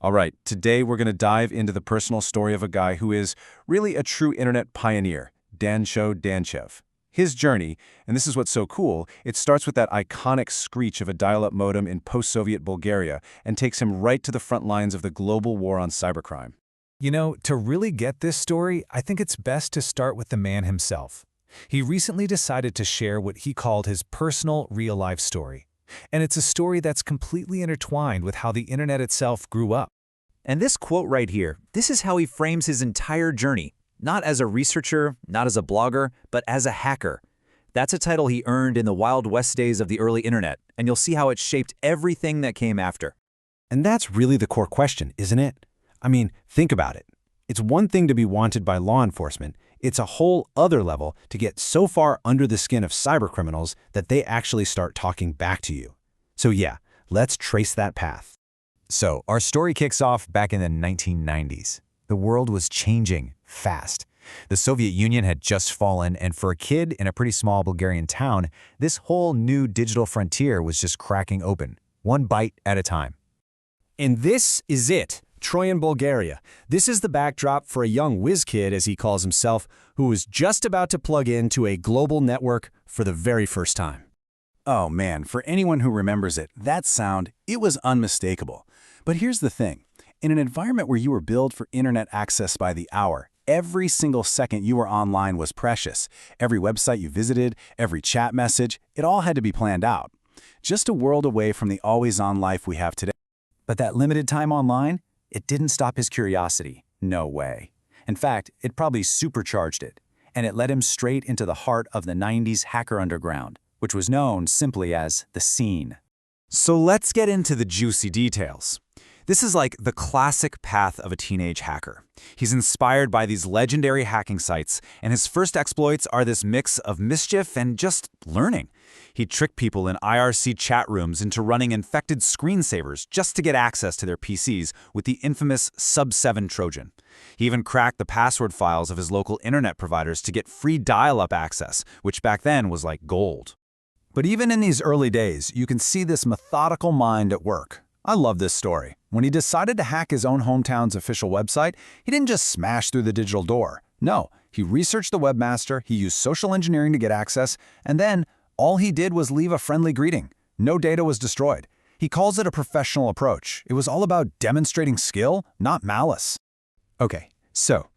All right, today we're going to dive into the personal story of a guy who is really a true internet pioneer, Dancho Danchev. His journey, and this is what's so cool, it starts with that iconic screech of a dial-up modem in post-Soviet Bulgaria and takes him right to the front lines of the global war on cybercrime. You know, to really get this story, I think it's best to start with the man himself. He recently decided to share what he called his personal, real-life story. And it's a story that's completely intertwined with how the internet itself grew up. And this quote right here, this is how he frames his entire journey, not as a researcher, not as a blogger, but as a hacker. That's a title he earned in the Wild West days of the early internet, and you'll see how it shaped everything that came after. And that's really the core question, isn't it? I mean, think about it. It's one thing to be wanted by law enforcement. It's a whole other level to get so far under the skin of cybercriminals that they actually start talking back to you. So yeah, let's trace that path. So, our story kicks off back in the 1990s. The world was changing fast. The Soviet Union had just fallen, and for a kid in a pretty small Bulgarian town, this whole new digital frontier was just cracking open, one bite at a time. And this is it. Troy in Bulgaria. This is the backdrop for a young whiz kid, as he calls himself, who was just about to plug into a global network for the very first time. Oh man, for anyone who remembers it, that sound, it was unmistakable. But here's the thing. In an environment where you were billed for internet access by the hour, every single second you were online was precious. Every website you visited, every chat message, it all had to be planned out. Just a world away from the always-on life we have today. But that limited time online, it didn't stop his curiosity. No way. In fact, it probably supercharged it, and it led him straight into the heart of the 90s hacker underground, which was known simply as the scene. So let's get into the juicy details. This is like the classic path of a teenage hacker. He's inspired by these legendary hacking sites, and his first exploits are this mix of mischief and just learning. He tricked people in IRC chat rooms into running infected screensavers just to get access to their PCs with the infamous Sub-7 Trojan. He even cracked the password files of his local internet providers to get free dial-up access, which back then was like gold. But even in these early days, you can see this methodical mind at work. I love this story. When he decided to hack his own hometown's official website, he didn't just smash through the digital door. No, he researched the webmaster, he used social engineering to get access, and then all he did was leave a friendly greeting. No data was destroyed. He calls it a professional approach. It was all about demonstrating skill, not malice. Okay, so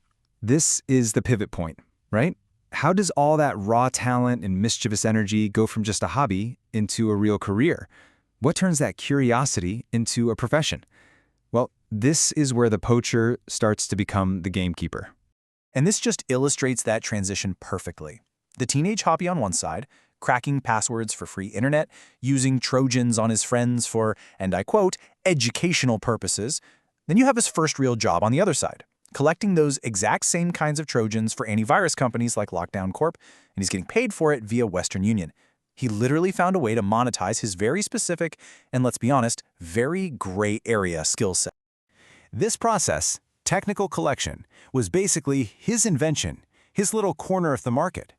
this is the pivot point, right? How does all that raw talent and mischievous energy go from just a hobby into a real career? What turns that curiosity into a profession? Well, this is where the poacher starts to become the gamekeeper. And this just illustrates that transition perfectly. The teenage hobby on one side, cracking passwords for free internet, using Trojans on his friends for, and I quote, educational purposes. Then you have his first real job on the other side, collecting those exact same kinds of Trojans for antivirus companies like Lockdown Corp, and he's getting paid for it via Western Union. He literally found a way to monetize his very specific, and let's be honest, very gray area skill set. This process, technical collection, was basically his invention, his little corner of the market.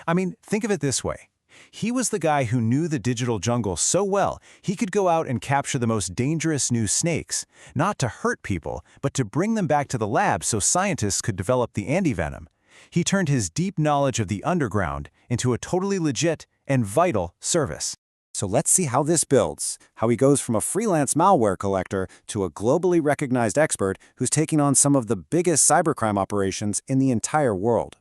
I mean, think of it this way. He was the guy who knew the digital jungle so well, he could go out and capture the most dangerous new snakes, not to hurt people, but to bring them back to the lab so scientists could develop the antivenom. He turned his deep knowledge of the underground into a totally legit and vital service. So let's see how this builds, how he goes from a freelance malware collector to a globally recognized expert who's taking on some of the biggest cybercrime operations in the entire world.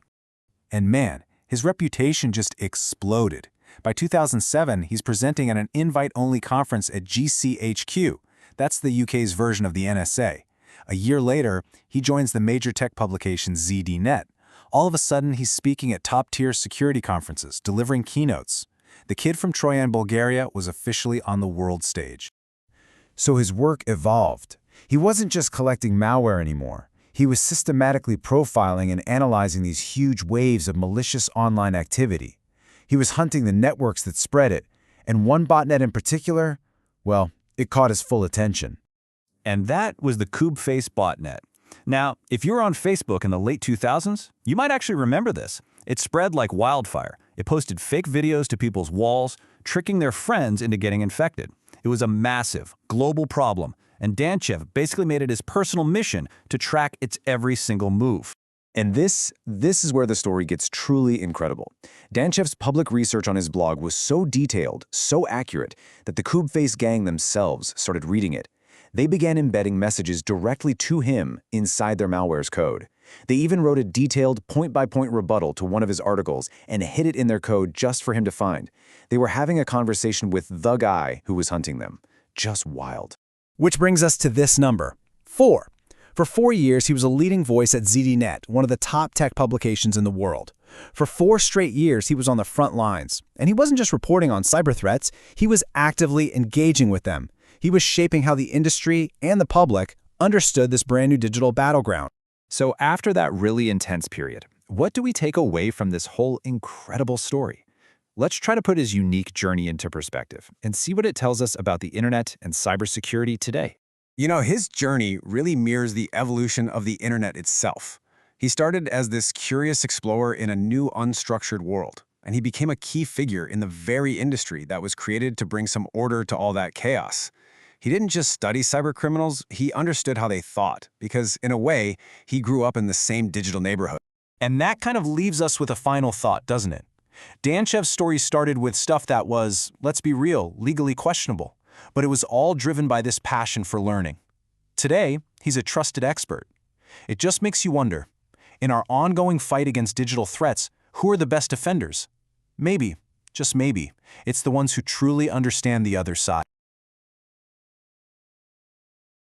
And man, his reputation just exploded. By 2007, he's presenting at an invite-only conference at GCHQ. That's the UK's version of the NSA. A year later, he joins the major tech publication ZDNet. All of a sudden, he's speaking at top-tier security conferences, delivering keynotes. The kid from Troy in Bulgaria was officially on the world stage. So his work evolved. He wasn't just collecting malware anymore. He was systematically profiling and analyzing these huge waves of malicious online activity. He was hunting the networks that spread it, and one botnet in particular, well, it caught his full attention. And that was the Kubeface botnet. Now, if you were on Facebook in the late 2000s, you might actually remember this. It spread like wildfire. It posted fake videos to people's walls, tricking their friends into getting infected. It was a massive, global problem, and Danchev basically made it his personal mission to track its every single move. And this is where the story gets truly incredible. Danchev's public research on his blog was so detailed, so accurate, that the Kube-Face gang themselves started reading it. They began embedding messages directly to him inside their malware's code. They even wrote a detailed point-by-point rebuttal to one of his articles and hid it in their code just for him to find. They were having a conversation with the guy who was hunting them. Just wild. Which brings us to this number, 4. For 4 years, he was a leading voice at ZDNet, one of the top tech publications in the world. For 4 straight years, he was on the front lines. And he wasn't just reporting on cyber threats, he was actively engaging with them. He was shaping how the industry and the public understood this brand new digital battleground. So after that really intense period, what do we take away from this whole incredible story? Let's try to put his unique journey into perspective and see what it tells us about the internet and cybersecurity today. You know, his journey really mirrors the evolution of the internet itself. He started as this curious explorer in a new unstructured world, and he became a key figure in the very industry that was created to bring some order to all that chaos. He didn't just study cybercriminals, he understood how they thought, because in a way, he grew up in the same digital neighborhood. And that kind of leaves us with a final thought, doesn't it? Danchev's story started with stuff that was, let's be real, legally questionable, but it was all driven by this passion for learning. Today, he's a trusted expert. It just makes you wonder, in our ongoing fight against digital threats, who are the best defenders? Maybe, just maybe, it's the ones who truly understand the other side.